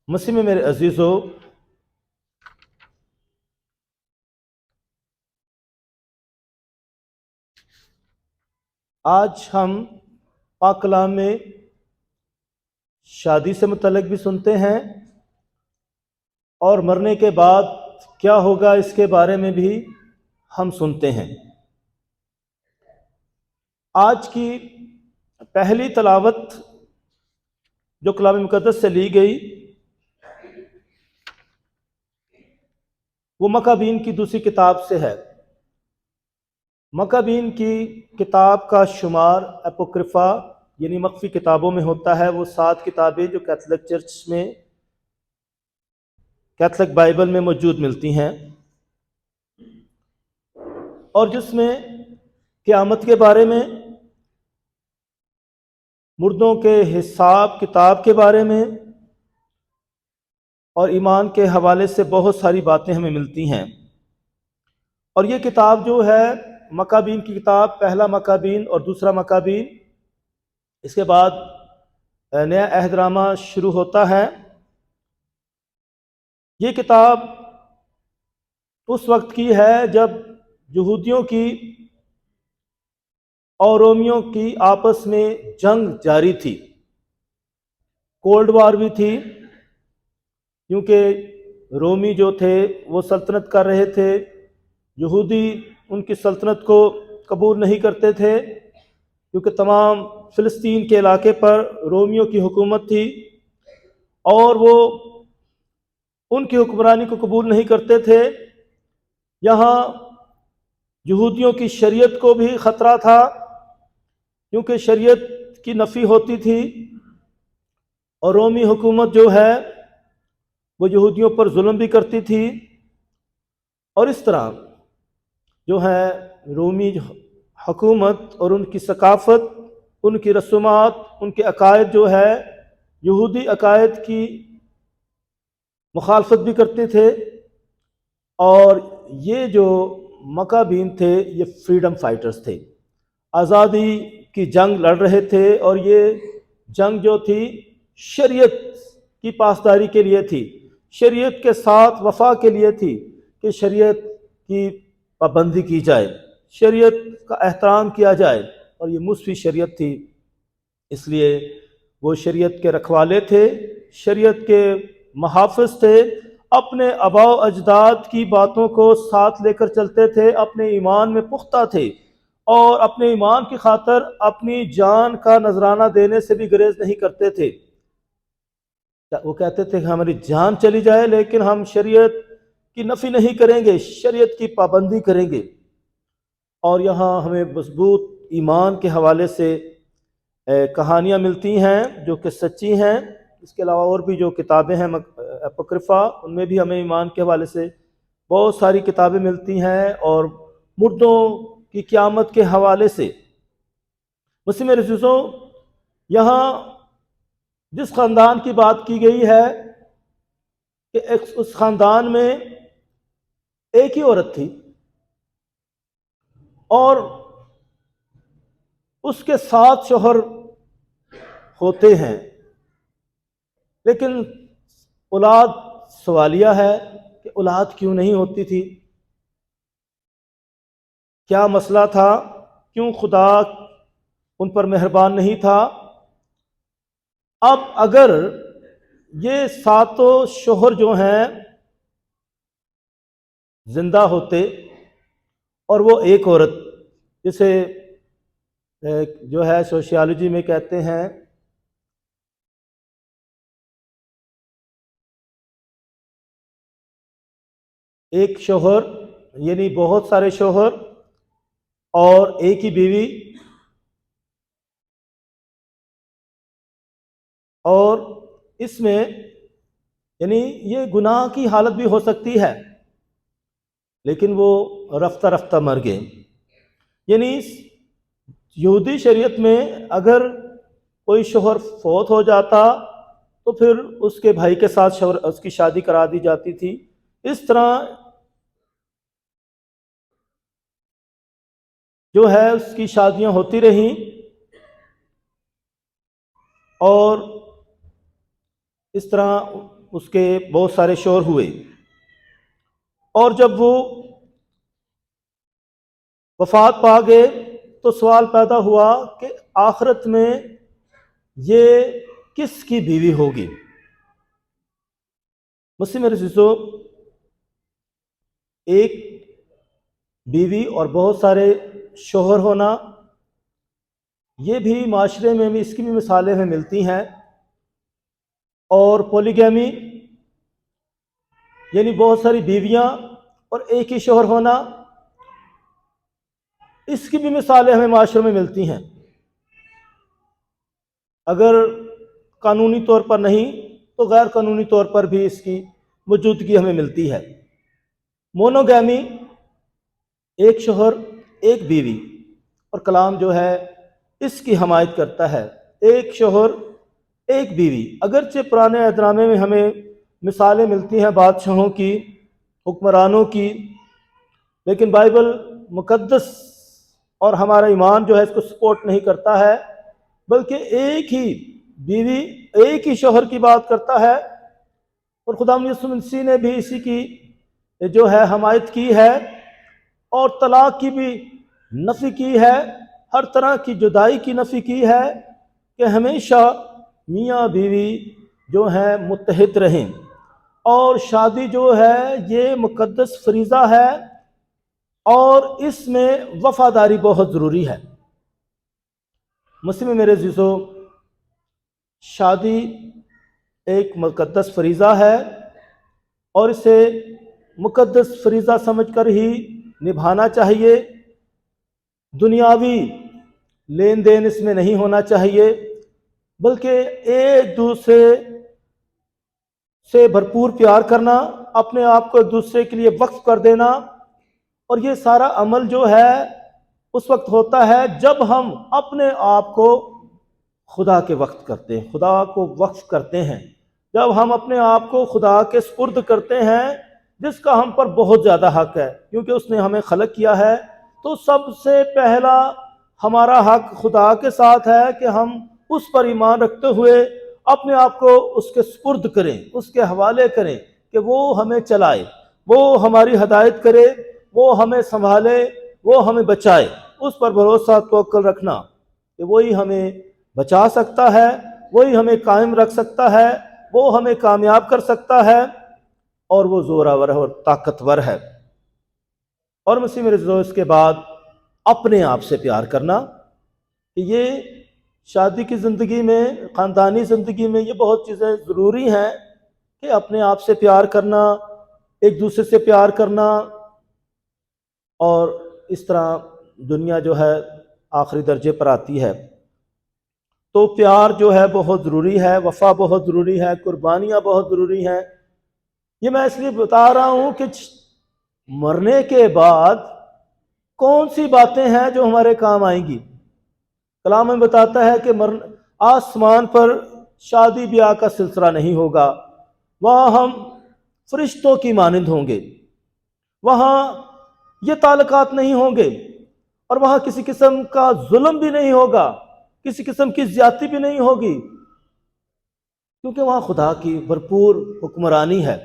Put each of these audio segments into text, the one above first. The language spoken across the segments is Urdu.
مسیح میں میرے عزیزو، آج ہم پاک کلام میں شادی سے متعلق بھی سنتے ہیں اور مرنے کے بعد کیا ہوگا اس کے بارے میں بھی ہم سنتے ہیں۔ آج کی پہلی تلاوت جو کلام مقدس سے لی گئی وہ مکابین کی دوسری کتاب سے ہے۔ مکابین کی کتاب کا شمار اپوکرفا یعنی مخفی کتابوں میں ہوتا ہے۔ وہ 7 کتابیں جو کیتھولک چرچ میں، کیتھولک بائبل میں موجود ملتی ہیں، اور جس میں قیامت کے بارے میں، مردوں کے حساب کتاب کے بارے میں اور ایمان کے حوالے سے بہت ساری باتیں ہمیں ملتی ہیں۔ اور یہ کتاب جو ہے مکابین کی کتاب، پہلا مکابین اور دوسرا مکابین، اس کے بعد نیا عہد نامہ شروع ہوتا ہے۔ یہ کتاب اس وقت کی ہے جب یہودیوں کی اور رومیوں کی آپس میں جنگ جاری تھی، کولڈ وار بھی تھی، کیونکہ رومی جو تھے وہ سلطنت کر رہے تھے، یہودی ان کی سلطنت کو قبول نہیں کرتے تھے، کیونکہ تمام فلسطین کے علاقے پر رومیوں کی حکومت تھی اور وہ ان کی حکمرانی کو قبول نہیں کرتے تھے۔ یہاں یہودیوں کی شریعت کو بھی خطرہ تھا، کیونکہ شریعت کی نفی ہوتی تھی اور رومی حکومت جو ہے وہ یہودیوں پر ظلم بھی کرتی تھی۔ اور اس طرح جو ہے رومی حکومت اور ان کی ثقافت، ان کی رسومات، ان کے عقائد جو ہے یہودی عقائد کی مخالفت بھی کرتے تھے۔ اور یہ جو مکابین تھے یہ فریڈم فائٹرز تھے، آزادی کی جنگ لڑ رہے تھے، اور یہ جنگ جو تھی شریعت کی پاسداری کے لیے تھی، شریعت کے ساتھ وفا کے لیے تھی، کہ شریعت کی پابندی کی جائے، شریعت کا احترام کیا جائے، اور یہ موسوی شریعت تھی، اس لیے وہ شریعت کے رکھوالے تھے، شریعت کے محافظ تھے، اپنے آباء و اجداد کی باتوں کو ساتھ لے کر چلتے تھے، اپنے ایمان میں پختہ تھے، اور اپنے ایمان کی خاطر اپنی جان کا نذرانہ دینے سے بھی گریز نہیں کرتے تھے۔ وہ کہتے تھے کہ ہماری جان چلی جائے لیکن ہم شریعت کی نفی نہیں کریں گے، شریعت کی پابندی کریں گے۔ اور یہاں ہمیں مضبوط ایمان کے حوالے سے کہانیاں ملتی ہیں جو کہ سچی ہیں۔ اس کے علاوہ اور بھی جو کتابیں ہیں اپوکرفا، ان میں بھی ہمیں ایمان کے حوالے سے بہت ساری کتابیں ملتی ہیں، اور مردوں کی قیامت کے حوالے سے۔ مسیح میرے عزیزوں، یہاں جس خاندان کی بات کی گئی ہے کہ اس خاندان میں ایک ہی عورت تھی اور اس کے 7 شوہر ہوتے ہیں، لیکن اولاد سوالیہ ہے کہ اولاد کیوں نہیں ہوتی تھی، کیا مسئلہ تھا، کیوں خدا ان پر مہربان نہیں تھا۔ اب اگر یہ 7 شوہر جو ہیں زندہ ہوتے اور وہ ایک عورت، جسے جو ہے سوشیالوجی میں کہتے ہیں ایک شوہر یعنی بہت سارے شوہر اور ایک ہی بیوی، اور اس میں یعنی یہ گناہ کی حالت بھی ہو سکتی ہے، لیکن وہ رفتہ رفتہ مر گئے۔ یعنی یہودی شریعت میں اگر کوئی شوہر فوت ہو جاتا تو پھر اس کے بھائی کے ساتھ اس کی شادی کرا دی جاتی تھی۔ اس طرح جو ہے اس کی شادیاں ہوتی رہیں، اور اس طرح اس کے بہت سارے شوہر ہوئے، اور جب وہ وفات پا گئے تو سوال پیدا ہوا کہ آخرت میں یہ کس کی بیوی ہوگی؟ مسیح میرے عزیزو، ایک بیوی اور بہت سارے شوہر ہونا، یہ بھی معاشرے میں بھی اس کی بھی مثالیں ہمیں ملتی ہیں، اور پولیگیمی یعنی بہت ساری بیویاں اور ایک ہی شوہر ہونا، اس کی بھی مثالیں ہمیں معاشرے میں ملتی ہیں، اگر قانونی طور پر نہیں تو غیر قانونی طور پر بھی اس کی موجودگی ہمیں ملتی ہے۔ مونوگیمی، ایک شوہر ایک بیوی، اور کلام جو ہے اس کی حمایت کرتا ہے، ایک شوہر ایک بیوی۔ اگرچہ پرانے عہد نامے میں ہمیں مثالیں ملتی ہیں بادشاہوں کی، حکمرانوں کی، لیکن بائبل مقدس اور ہمارا ایمان جو ہے اس کو سپورٹ نہیں کرتا ہے، بلکہ ایک ہی بیوی ایک ہی شوہر کی بات کرتا ہے، اور خدا یسوع مسیح نے بھی اسی کی جو ہے حمایت کی ہے، اور طلاق کی بھی نفی کی ہے، ہر طرح کی جدائی کی نفی کی ہے، کہ ہمیشہ میاں بیوی جو ہیں متحد رہیں، اور شادی جو ہے یہ مقدس فریضہ ہے، اور اس میں وفاداری بہت ضروری ہے۔ مسیح میں میرے عزیزو، شادی ایک مقدس فریضہ ہے، اور اسے مقدس فریضہ سمجھ کر ہی نبھانا چاہیے۔ دنیاوی لین دین اس میں نہیں ہونا چاہیے، بلکہ ایک دوسرے سے بھرپور پیار کرنا، اپنے آپ کو ایک دوسرے کے لیے وقف کر دینا، اور یہ سارا عمل جو ہے اس وقت ہوتا ہے جب ہم اپنے آپ کو خدا کے وقت کرتے ہیں، خدا کو وقف کرتے ہیں، جب ہم اپنے آپ کو خدا کے سپرد کرتے ہیں، جس کا ہم پر بہت زیادہ حق ہے، کیونکہ اس نے ہمیں خلق کیا ہے۔ تو سب سے پہلا ہمارا حق خدا کے ساتھ ہے کہ ہم اس پر ایمان رکھتے ہوئے اپنے آپ کو اس کے سپرد کریں، اس کے حوالے کریں، کہ وہ ہمیں چلائے، وہ ہماری ہدایت کرے، وہ ہمیں سنبھالے، وہ ہمیں بچائے۔ اس پر بھروسہ توکل رکھنا کہ وہی ہمیں بچا سکتا ہے، وہی ہمیں قائم رکھ سکتا ہے، وہ ہمیں کامیاب کر سکتا ہے، اور وہ زوراور اور طاقتور ہے۔ اور مسیح میرے عزیزو، اس کے بعد اپنے آپ سے پیار کرنا، کہ یہ شادی کی زندگی میں، خاندانی زندگی میں یہ بہت چیزیں ضروری ہیں، کہ اپنے آپ سے پیار کرنا، ایک دوسرے سے پیار کرنا، اور اس طرح دنیا جو ہے آخری درجے پر آتی ہے۔ تو پیار جو ہے بہت ضروری ہے، وفا بہت ضروری ہے، قربانیاں بہت ضروری ہیں۔ یہ میں اس لیے بتا رہا ہوں کہ مرنے کے بعد کون سی باتیں ہیں جو ہمارے کام آئیں گی۔ کلام میں بتاتا ہے کہ آسمان پر شادی بیاہ کا سلسلہ نہیں ہوگا، وہاں ہم فرشتوں کی مانند ہوں گے، وہاں یہ تعلقات نہیں ہوں گے، اور وہاں کسی قسم کا ظلم بھی نہیں ہوگا، کسی قسم کی زیادتی بھی نہیں ہوگی، کیونکہ وہاں خدا کی بھرپور حکمرانی ہے،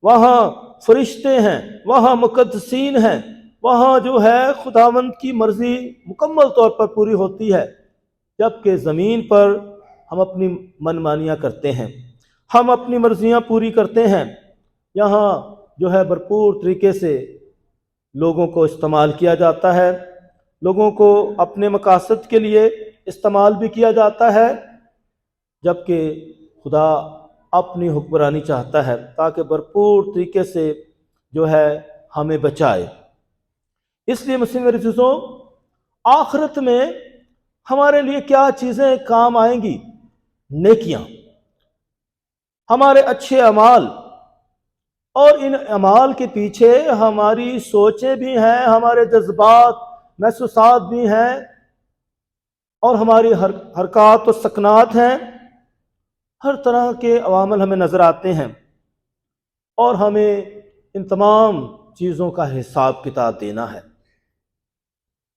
وہاں فرشتے ہیں، وہاں مقدسین ہیں، وہاں جو ہے خداوند کی مرضی مکمل طور پر پوری ہوتی ہے۔ جبکہ زمین پر ہم اپنی منمانیاں کرتے ہیں، ہم اپنی مرضیاں پوری کرتے ہیں، یہاں جو ہے بھرپور طریقے سے لوگوں کو استعمال کیا جاتا ہے، لوگوں کو اپنے مقاصد کے لیے استعمال بھی کیا جاتا ہے، جبکہ خدا اپنی حکمرانی چاہتا ہے تاکہ بھرپور طریقے سے جو ہے ہمیں بچائے۔ اس لیے مسیح میرے عزیزوں، آخرت میں ہمارے لیے کیا چیزیں کام آئیں گی؟ نیکیاں، ہمارے اچھے اعمال، اور ان اعمال کے پیچھے ہماری سوچیں بھی ہیں، ہمارے جذبات، محسوسات بھی ہیں، اور ہماری حرکات و سکنات ہیں، ہر طرح کے عوامل ہمیں نظر آتے ہیں، اور ہمیں ان تمام چیزوں کا حساب کتاب دینا ہے۔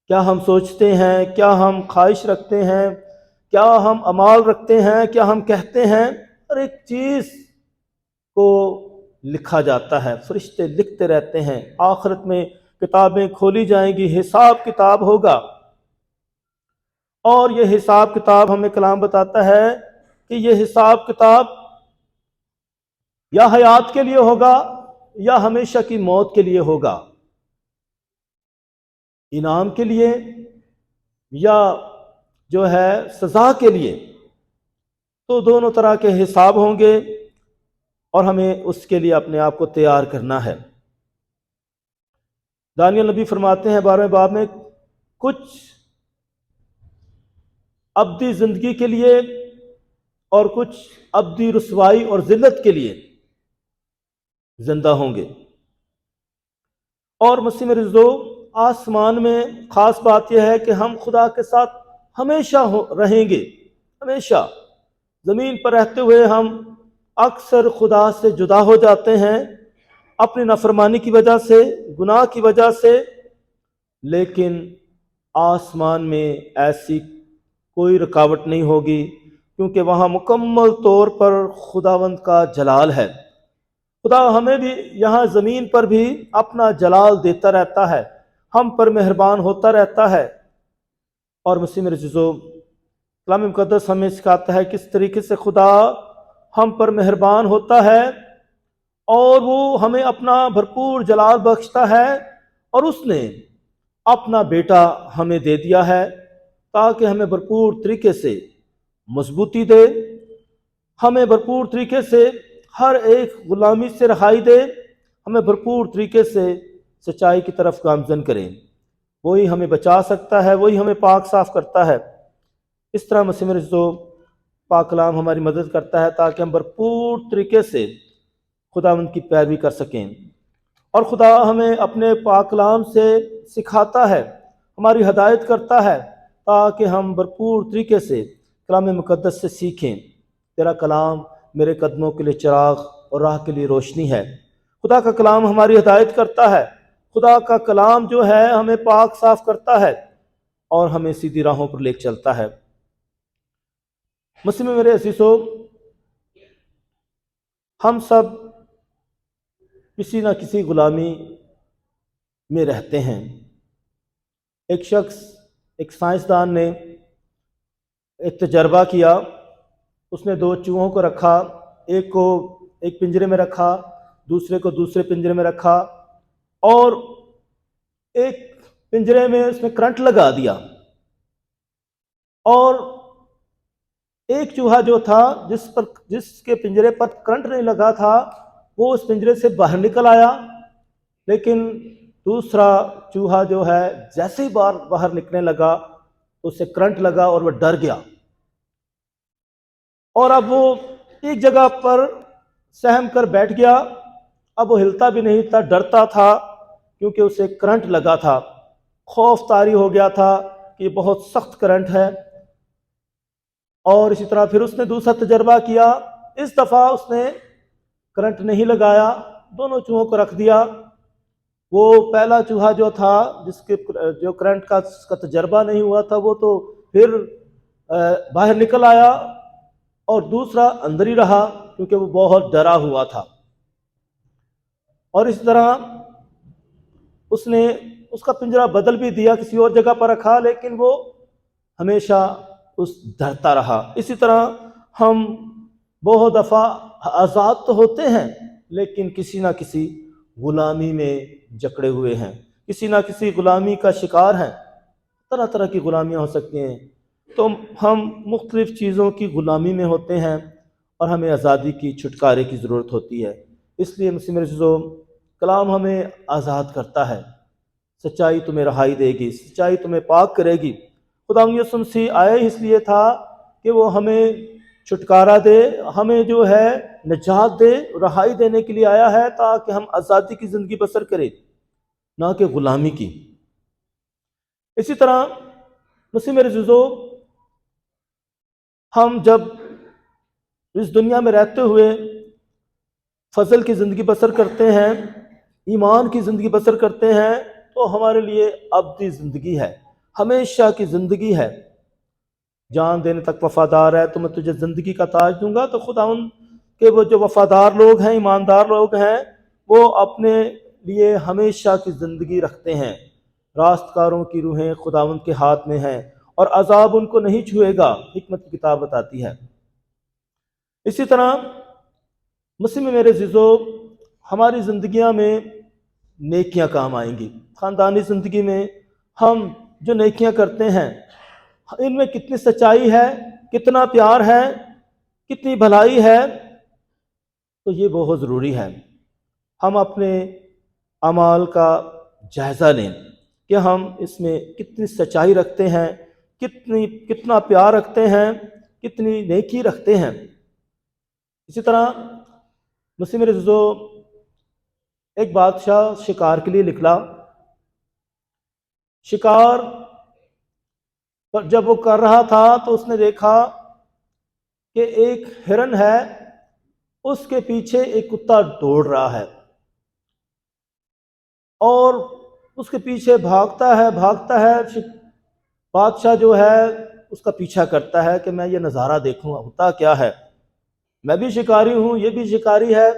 کیا ہم سوچتے ہیں، کیا ہم خواہش رکھتے ہیں، کیا ہم اعمال رکھتے ہیں، کیا ہم کہتے ہیں، ہر ایک چیز کو لکھا جاتا ہے، فرشتے لکھتے رہتے ہیں، آخرت میں کتابیں کھولی جائیں گی، حساب کتاب ہوگا۔ اور یہ حساب کتاب ہمیں کلام بتاتا ہے کہ یہ حساب کتاب یا حیات کے لیے ہوگا یا ہمیشہ کی موت کے لیے ہوگا، انعام کے لیے یا جو ہے سزا کے لیے۔ تو دونوں طرح کے حساب ہوں گے اور ہمیں اس کے لیے اپنے آپ کو تیار کرنا ہے۔ دانیال نبی فرماتے ہیں 12ویں باب میں، کچھ ابدی زندگی کے لیے اور کچھ ابدی رسوائی اور ذلت کے لیے زندہ ہوں گے۔ اور مسیح میں رضو، آسمان میں خاص بات یہ ہے کہ ہم خدا کے ساتھ ہمیشہ رہیں گے، ہمیشہ۔ زمین پر رہتے ہوئے ہم اکثر خدا سے جدا ہو جاتے ہیں اپنی نافرمانی کی وجہ سے، گناہ کی وجہ سے، لیکن آسمان میں ایسی کوئی رکاوٹ نہیں ہوگی، کیونکہ وہاں مکمل طور پر خداوند کا جلال ہے۔ خدا ہمیں بھی یہاں زمین پر بھی اپنا جلال دیتا رہتا ہے، ہم پر مہربان ہوتا رہتا ہے۔ اور مسیح میرے عزیزو، کلام مقدس ہمیں سکھاتا ہے کس طریقے سے خدا ہم پر مہربان ہوتا ہے اور وہ ہمیں اپنا بھرپور جلال بخشتا ہے، اور اس نے اپنا بیٹا ہمیں دے دیا ہے تاکہ ہمیں بھرپور طریقے سے مضبوطی دے، ہمیں بھرپور طریقے سے ہر ایک غلامی سے رہائی دے، ہمیں بھرپور طریقے سے سچائی کی طرف گامزن کریں۔ وہی ہمیں بچا سکتا ہے، وہی ہمیں پاک صاف کرتا ہے۔ اس طرح مسیح میرے عزیزو، پاک کلام ہماری مدد کرتا ہے تاکہ ہم بھرپور طریقے سے خداوند کی پیروی کر سکیں، اور خدا ہمیں اپنے پاک کلام سے سکھاتا ہے، ہماری ہدایت کرتا ہے تاکہ ہم بھرپور طریقے سے کلام مقدس سے سیکھیں۔ تیرا کلام میرے قدموں کے لیے چراغ اور راہ کے لیے روشنی ہے۔ خدا کا کلام ہماری ہدایت کرتا ہے، خدا کا کلام جو ہے ہمیں پاک صاف کرتا ہے اور ہمیں سیدھی راہوں پر لے چلتا ہے۔ مسیح میں میرے عزیزو، ہم سب کسی نہ کسی غلامی میں رہتے ہیں۔ ایک شخص، ایک سائنسدان نے ایک تجربہ کیا۔ اس نے 2 چوہوں کو رکھا، ایک کو ایک پنجرے میں رکھا، دوسرے کو دوسرے پنجرے میں رکھا، اور ایک پنجرے میں اس نے کرنٹ لگا دیا، اور ایک چوہا جو تھا جس کے پنجرے پر کرنٹ نہیں لگا تھا، وہ اس پنجرے سے باہر نکل آیا، لیکن دوسرا چوہا جو ہے جیسے ہی باہر نکلنے لگا اسے کرنٹ لگا اور وہ ڈر گیا، اور اب وہ ایک جگہ پر سہم کر بیٹھ گیا۔ اب وہ ہلتا بھی نہیں تھا، ڈرتا تھا کیونکہ اسے کرنٹ لگا تھا، خوف طاری ہو گیا تھا کہ یہ بہت سخت کرنٹ ہے۔ اور اسی طرح پھر اس نے دوسرا تجربہ کیا۔ اس دفعہ اس نے کرنٹ نہیں لگایا، دونوں چوہوں کو رکھ دیا۔ وہ پہلا چوہا جو تھا جو کرنٹ کا تجربہ نہیں ہوا تھا، وہ تو پھر باہر نکل آیا، اور دوسرا اندر ہی رہا کیونکہ وہ بہت ڈرا ہوا تھا۔ اور اس طرح اس نے اس کا پنجرہ بدل بھی دیا، کسی اور جگہ پر رکھا، لیکن وہ ہمیشہ ڈرتا رہا۔ اسی طرح ہم بہت دفعہ آزاد تو ہوتے ہیں لیکن کسی نہ کسی غلامی میں جکڑے ہوئے ہیں، کسی نہ کسی غلامی کا شکار ہیں۔ طرح طرح کی غلامیاں ہو سکتی ہیں، تو ہم مختلف چیزوں کی غلامی میں ہوتے ہیں اور ہمیں آزادی کی، چھٹکارے کی ضرورت ہوتی ہے۔ اس لیے مسیح میرے عزیزو، کلام ہمیں آزاد کرتا ہے۔ سچائی تمہیں رہائی دے گی، سچائی تمہیں پاک کرے گی۔ خدا یسوع مسیح آئے اس لیے تھا کہ وہ ہمیں چھٹکارا دے، ہمیں جو ہے نجات دے، رہائی دینے کے لیے آیا ہے تاکہ ہم آزادی کی زندگی بسر کریں، نہ کہ غلامی کی۔ اسی طرح مسیح میرے عزیزو، ہم جب اس دنیا میں رہتے ہوئے فضل کی زندگی بسر کرتے ہیں، ایمان کی زندگی بسر کرتے ہیں، تو ہمارے لیے ابدی زندگی ہے، ہمیشہ کی زندگی ہے۔ جان دینے تک وفادار ہے تو میں تجھے زندگی کا تاج دوں گا۔ تو خداوند کہ وہ جو وفادار لوگ ہیں، ایماندار لوگ ہیں، وہ اپنے لیے ہمیشہ کی زندگی رکھتے ہیں۔ راستکاروں کی روحیں خداوند کے ہاتھ میں ہیں اور عذاب ان کو نہیں چھوئے گا، حکمت کی کتاب بتاتی ہے۔ اسی طرح مسیح میں میرے عزیزو، ہماری زندگیاں میں نیکیاں کام آئیں گی۔ خاندانی زندگی میں ہم جو نیکیاں کرتے ہیں، ان میں کتنی سچائی ہے، کتنا پیار ہے، کتنی بھلائی ہے، تو یہ بہت ضروری ہے ہم اپنے اعمال کا جائزہ لیں کہ ہم اس میں کتنی سچائی رکھتے ہیں، کتنا پیار رکھتے ہیں، کتنی نیکی رکھتے ہیں۔ اسی طرح مسیح میرے عزیزو، ایک بادشاہ شکار کے لیے نکلا۔ شکار پر جب وہ کر رہا تھا تو اس نے دیکھا کہ ایک ہرن ہے، اس کے پیچھے ایک کتا دوڑ رہا ہے اور اس کے پیچھے بھاگتا ہے۔ بادشاہ جو ہے اس کا پیچھا کرتا ہے کہ میں یہ نظارہ دیکھوں ہوتا کیا ہے، میں بھی شکاری ہوں، یہ بھی شکاری ہے۔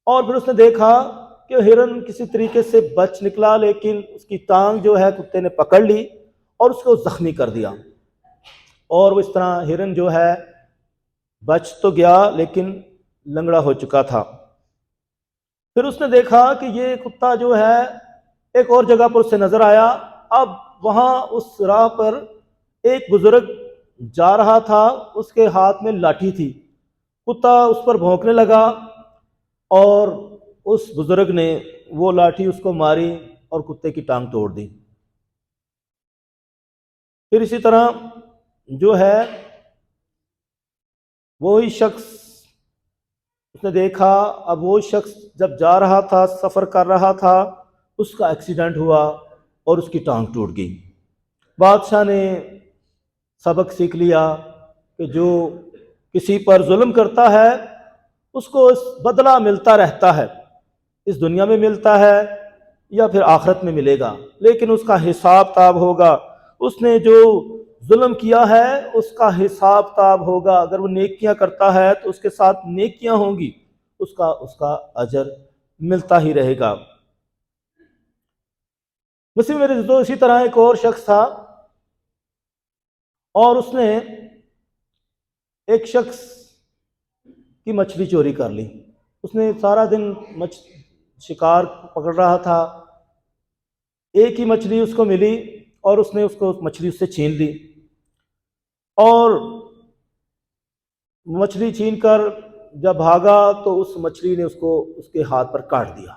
اور پھر اس نے دیکھا کہ ہرن کسی طریقے سے بچ نکلا، لیکن اس کی ٹانگ جو ہے کتے نے پکڑ لی اور اس کو زخمی کر دیا، اور وہ اس طرح ہرن جو ہے بچ تو گیا لیکن لنگڑا ہو چکا تھا۔ پھر اس نے دیکھا کہ یہ کتا جو ہے ایک اور جگہ پر اسے نظر آیا۔ اب وہاں اس راہ پر ایک بزرگ جا رہا تھا، اس کے ہاتھ میں لاٹھی تھی۔ کتا اس پر بھونکنے لگا اور اس بزرگ نے وہ لاٹھی اس کو ماری اور کتے کی ٹانگ توڑ دی۔ پھر اسی طرح جو ہے وہی شخص، اس نے دیکھا، اب وہ شخص جب جا رہا تھا، سفر کر رہا تھا، اس کا ایکسیڈنٹ ہوا اور اس کی ٹانگ ٹوٹ گئی۔ بادشاہ نے سبق سیکھ لیا کہ جو کسی پر ظلم کرتا ہے اس کو بدلہ ملتا رہتا ہے، اس دنیا میں ملتا ہے یا پھر آخرت میں ملے گا، لیکن اس کا حساب کتاب ہوگا۔ اس نے جو ظلم کیا ہے اس کا حساب کتاب ہوگا۔ اگر وہ نیکیاں کرتا ہے تو اس کے ساتھ نیکیاں ہوں گی، اس کا اجر ملتا ہی رہے گا۔ مسیح میرے دوستو، اسی طرح ایک اور شخص تھا اور اس نے ایک شخص کی مچھلی چوری کر لی۔ اس نے سارا دن شکار پکڑ رہا تھا، ایک ہی مچھلی اس کو ملی اور اس نے مچھلی اس سے چھین لی، اور مچھلی چھین کر جب بھاگا تو اس مچھلی نے اس کے ہاتھ پر کاٹ دیا۔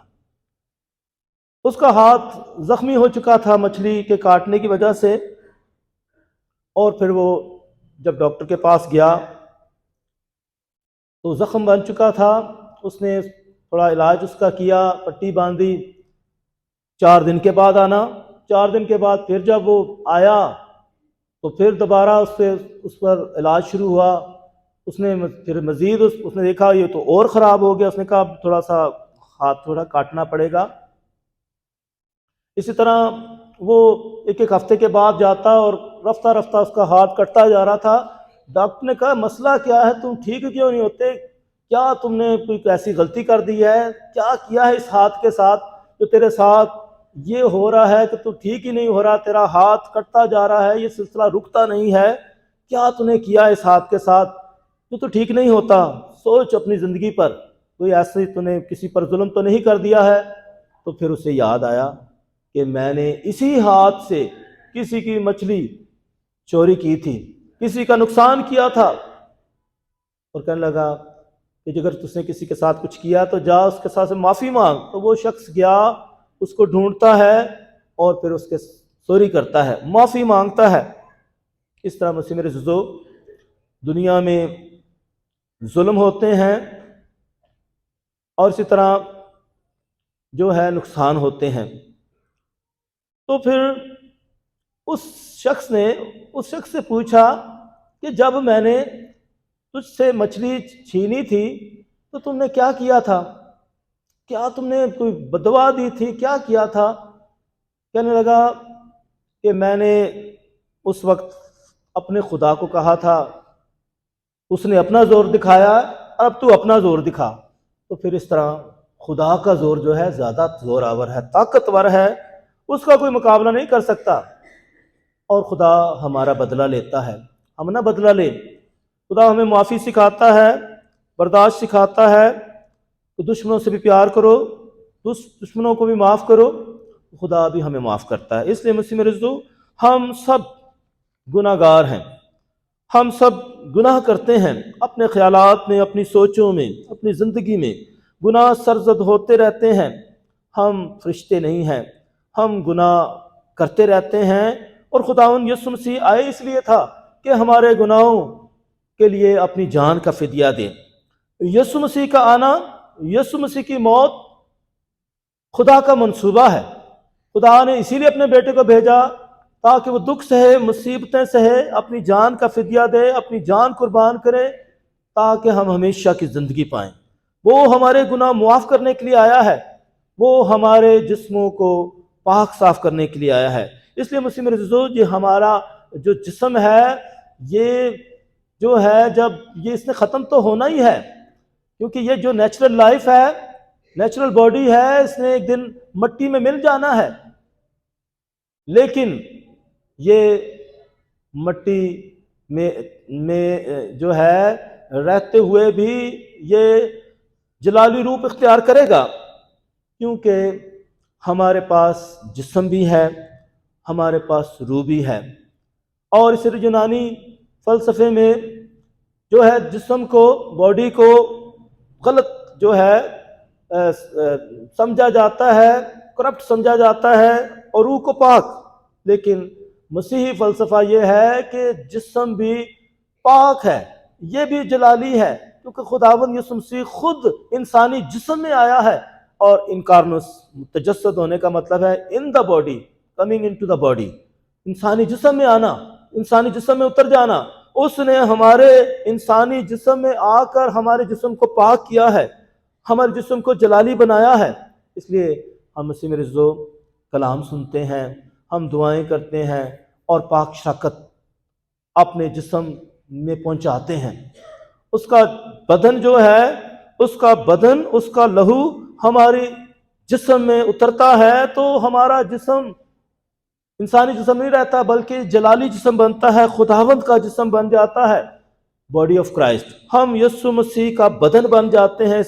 اس کا ہاتھ زخمی ہو چکا تھا مچھلی کے کاٹنے کی وجہ سے، اور پھر وہ جب ڈاکٹر کے پاس گیا تو زخم بن چکا تھا۔ اس نے تھوڑا علاج اس کا کیا، پٹی باندھی۔ 4 دن کے بعد آنا، 4 دن کے بعد پھر جب وہ آیا تو پھر دوبارہ اس پر علاج شروع ہوا۔ اس نے پھر مزید اس نے دیکھا یہ تو اور خراب ہو گیا۔ اس نے کہا تھوڑا سا ہاتھ تھوڑا کاٹنا پڑے گا۔ اسی طرح وہ ایک ہفتے کے بعد جاتا اور رفتہ رفتہ اس کا ہاتھ کٹتا جا رہا تھا۔ ڈاکٹر نے کہا مسئلہ کیا ہے، تم ٹھیک کیوں نہیں ہوتے؟ کیا تم نے کوئی ایسی غلطی کر دی ہے؟ کیا کیا ہے اس ہاتھ کے ساتھ جو تیرے ساتھ یہ ہو رہا ہے کہ تو ٹھیک ہی نہیں ہو رہا، تیرا ہاتھ کٹتا جا رہا ہے، یہ سلسلہ رکتا نہیں ہے؟ کیا تو نے کیا اس ہاتھ کے ساتھ جو تو ٹھیک نہیں ہوتا؟ سوچ اپنی زندگی پر، کوئی ایسی تو نے کسی پر ظلم تو نہیں کر دیا ہے؟ تو پھر اسے یاد آیا کہ میں نے اسی ہاتھ سے کسی کی مچھلی چوری کی تھی، کسی کا نقصان کیا تھا، اور کہنے لگا کہ اگر تس نے کسی کے ساتھ کچھ کیا تو جا اس کے ساتھ سے معافی مانگ۔ تو وہ شخص گیا، اس کو ڈھونڈتا ہے اور پھر اس کے سوری کرتا ہے، معافی مانگتا ہے۔ اس طرح مسیح میرے عزیزو، دنیا میں ظلم ہوتے ہیں اور اسی طرح جو ہے نقصان ہوتے ہیں۔ تو پھر اس شخص سے پوچھا کہ جب میں نے تجھ سے مچھلی چھینی تھی تو تم نے کیا کیا تھا؟ کیا تم نے کوئی بددعا دی تھی؟ کیا کیا تھا؟ کہنے لگا کہ میں نے اس وقت اپنے خدا کو کہا تھا، اس نے اپنا زور دکھایا اب تو اپنا زور دکھا. تو پھر اس طرح خدا کا زور جو ہے زیادہ زور آور ہے، طاقتور ہے، اس کا کوئی مقابلہ نہیں کر سکتا. اور خدا ہمارا بدلہ لیتا ہے، ہم نہ بدلہ لیں. خدا ہمیں معافی سکھاتا ہے، برداشت سکھاتا ہے کہ دشمنوں سے بھی پیار کرو، دشمنوں کو بھی معاف کرو. خدا بھی ہمیں معاف کرتا ہے. اس لیے مسیح میں عزیزو، ہم سب گناہ گار ہیں، ہم سب گناہ کرتے ہیں، اپنے خیالات میں، اپنی سوچوں میں، اپنی زندگی میں گناہ سرزد ہوتے رہتے ہیں. ہم فرشتے نہیں ہیں، ہم گناہ کرتے رہتے ہیں. اور خداوند یسوع مسیح آئے اس لیے تھا کہ ہمارے گناہوں کے لیے اپنی جان کا فدیہ دے. یسوع مسیح کا آنا، یسوع مسیح کی موت خدا کا منصوبہ ہے. خدا نے اسی لیے اپنے بیٹے کو بھیجا تاکہ وہ دکھ سہے، مصیبتیں سہے، اپنی جان کا فدیہ دے، اپنی جان قربان کرے تاکہ ہم ہمیشہ کی زندگی پائیں. وہ ہمارے گناہ معاف کرنے کے لیے آیا ہے، وہ ہمارے جسموں کو پاک صاف کرنے کے لیے آیا ہے. اس لیے مسیح میرے عزیزو، یہ ہمارا جو جسم ہے، یہ جو ہے جب یہ اس نے ختم تو ہونا ہی ہے، کیونکہ یہ جو نیچرل لائف ہے، نیچرل باڈی ہے، اس نے ایک دن مٹی میں مل جانا ہے. لیکن یہ مٹی میں جو ہے رہتے ہوئے بھی یہ جلالی روپ اختیار کرے گا، کیونکہ ہمارے پاس جسم بھی ہے، ہمارے پاس روح بھی ہے. اور اس یونانی فلسفے میں جو ہے جسم کو، باڈی کو غلط جو ہے سمجھا جاتا ہے، کرپٹ سمجھا جاتا ہے، اور روح کو پاک. لیکن مسیحی فلسفہ یہ ہے کہ جسم بھی پاک ہے، یہ بھی جلالی ہے، کیونکہ خداوند یسوع مسیح خود انسانی جسم میں آیا ہے. اور انکارنس، تجسد ہونے کا مطلب ہے in the body, coming in to the body, انسانی جسم میں آنا، انسانی جسم میں اتر جانا. اس نے ہمارے انسانی جسم میں آ کر ہمارے جسم کو پاک کیا ہے، ہمارے جسم کو جلالی بنایا ہے. اس لیے ہم مسیح میرے عزیزو کلام سنتے ہیں، ہم دعائیں کرتے ہیں، اور پاک شراکت اپنے جسم میں پہنچاتے ہیں. اس کا بدن جو ہے، اس کا بدن، اس کا لہو ہماری جسم میں اترتا ہے تو ہمارا جسم انسانی جسم نہیں رہتا، بلکہ جلالی جسم بنتا ہے، خداوند کا جسم بن جاتا ہے، باڈی آف کرائسٹ. ہم یسوع مسیح کا بدن بن جاتے ہیں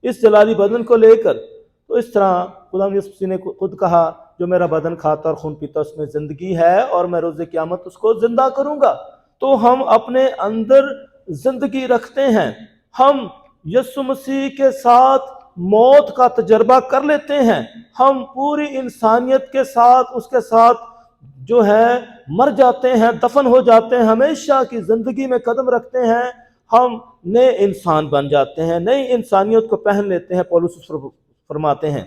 اس جلالی بدن کو لے کر. تو اس طرح خداوند یسوع مسیح نے خود کہا، جو میرا بدن کھاتا اور خون پیتا اس میں زندگی ہے، اور میں روز قیامت اس کو زندہ کروں گا. تو ہم اپنے اندر زندگی رکھتے ہیں، ہم یسوع مسیح کے ساتھ موت کا تجربہ کر لیتے ہیں، ہم پوری انسانیت کے ساتھ اس کے ساتھ جو ہے مر جاتے ہیں، دفن ہو جاتے ہیں، ہمیشہ کی زندگی میں قدم رکھتے ہیں، ہم نئے انسان بن جاتے ہیں، نئی انسانیت کو پہن لیتے ہیں. پولس فرماتے ہیں.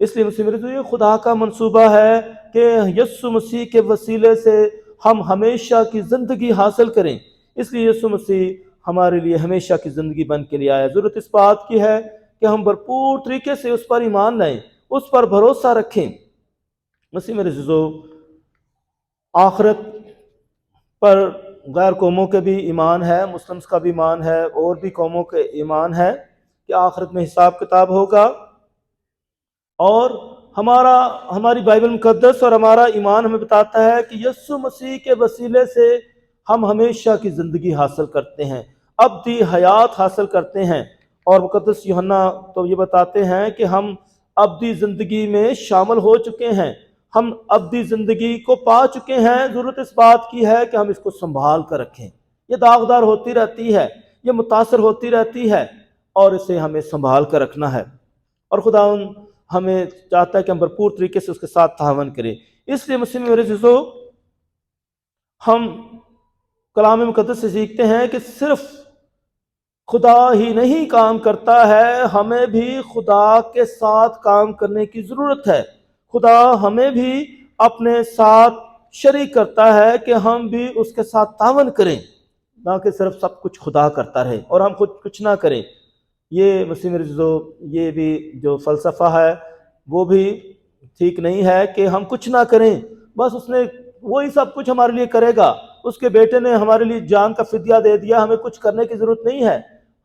اس لیے مسیح میرے یہ خدا کا منصوبہ ہے کہ یسوع مسیح کے وسیلے سے ہم ہمیشہ کی زندگی حاصل کریں. اس لیے یسوع مسیح ہمارے لیے ہمیشہ کی زندگی بن کے لیے آیا. ضرورت اس بات کی ہے کہ ہم بھرپور طریقے سے اس پر ایمان لائیں، اس پر بھروسہ رکھیں. مسیح میرے عزیزو، آخرت پر غیر قوموں کے بھی ایمان ہے، مسلمز کا بھی ایمان ہے، اور بھی قوموں کے ایمان ہے کہ آخرت میں حساب کتاب ہوگا. اور ہماری بائبل مقدس اور ہمارا ایمان ہمیں بتاتا ہے کہ یسوع مسیح کے وسیلے سے ہم ہمیشہ کی زندگی حاصل کرتے ہیں، ابدی حیات حاصل کرتے ہیں. اور مقدس یوحنا تو یہ بتاتے ہیں کہ ہم ابدی زندگی میں شامل ہو چکے ہیں، ہم ابدی زندگی کو پا چکے ہیں. ضرورت اس بات کی ہے کہ ہم اس کو سنبھال کر رکھیں. یہ داغدار ہوتی رہتی ہے، یہ متاثر ہوتی رہتی ہے، اور اسے ہمیں سنبھال کر رکھنا ہے. اور خداوند ہمیں چاہتا ہے کہ ہم بھرپور طریقے سے اس کے ساتھ تعاون کریں. اس لیے مسیح میں میرے عزیزو، ہم کلام مقدس سے سیکھتے ہیں کہ صرف خدا ہی نہیں کام کرتا ہے، ہمیں بھی خدا کے ساتھ کام کرنے کی ضرورت ہے. خدا ہمیں بھی اپنے ساتھ شریک کرتا ہے کہ ہم بھی اس کے ساتھ تعاون کریں، نہ کہ صرف سب کچھ خدا کرتا رہے اور ہم خود کچھ نہ کریں. یہ مسیح میرے عزیزو، یہ بھی جو فلسفہ ہے وہ بھی ٹھیک نہیں ہے کہ ہم کچھ نہ کریں، بس اس نے وہی سب کچھ ہمارے لیے کرے گا. اس کے بیٹے نے ہمارے لیے جان کا فدیہ دے دیا، ہمیں کچھ کرنے کی ضرورت نہیں ہے.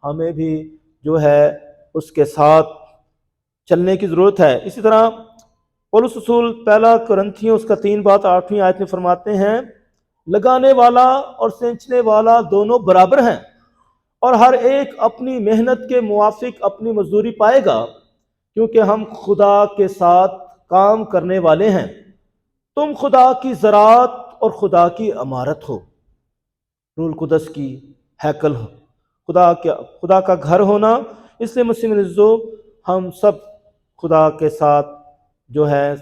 ہمیں بھی جو ہے اس کے ساتھ چلنے کی ضرورت ہے۔ اسی طرح پولس رسول پہلا کرنتھیوں اس کا 3 بات 8ویں آیت میں فرماتے ہیں، لگانے والا اور سینچنے والا دونوں برابر ہیں، اور ہر ایک اپنی محنت کے موافق اپنی مزدوری پائے گا، کیونکہ ہم خدا کے ساتھ کام کرنے والے ہیں۔ تم خدا کی زراعت اور خدا کی عمارت ہو، روح القدس کی ہیکل ہو، خدا کا گھر ہونا۔ اس لیے مسیح عزیزو، ہم سب خدا کے ساتھ جو ہے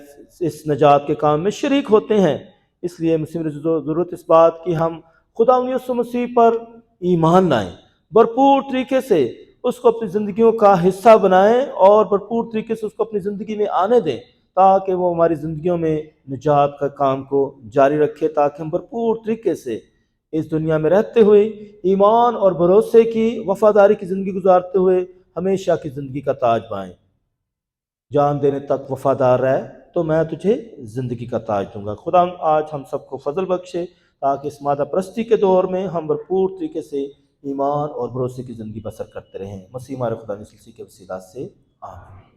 اس نجات کے کام میں شریک ہوتے ہیں۔ اس لیے مسیح عزیزو، ضرورت اس بات کی ہم خدا یسوع مسیح پر ایمان لائیں، بھرپور طریقے سے اس کو اپنی زندگیوں کا حصہ بنائیں اور بھرپور طریقے سے اس کو اپنی زندگی میں آنے دیں، تاکہ وہ ہماری زندگیوں میں نجات کا کام کو جاری رکھے، تاکہ ہم بھرپور طریقے سے اس دنیا میں رہتے ہوئے ایمان اور بھروسے کی وفاداری کی زندگی گزارتے ہوئے ہمیشہ کی زندگی کا تاج پائیں۔ جان دینے تک وفادار رہ تو میں تجھے زندگی کا تاج دوں گا۔ خدا آج ہم سب کو فضل بخشے، تاکہ اس مادہ پرستی کے دور میں ہم بھرپور طریقے سے ایمان اور بھروسے کی زندگی بسر کرتے رہیں۔ مسیح ہمارے خدا نے کے وسیلہ سے آمین۔